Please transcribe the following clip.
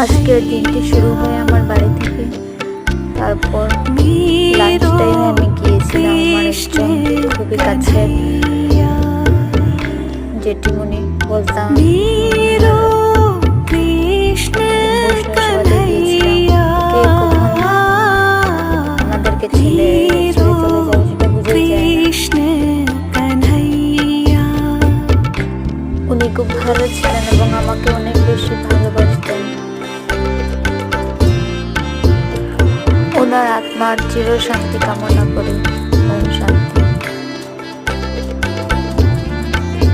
আজকের দিনটি শুরু হয় আমার বাড়ি থেকে। তারপর লাঞ্চ টাইমে আমি গিয়েছিলাম আমার একজন খুবই কাছের জেঠিমণি বলতাম বৈষ্ণব গিয়েছিলাম। কে কখন আমাদেরকে ছেড়ে চলে যাবে সেটা বুঝেই যায় না। উনি খুব ভালো ছিলেন এবং আমাকে অনেক বেশি ভালোবাসতেন। ওনার আত্মার চির শান্তি কামনা করি।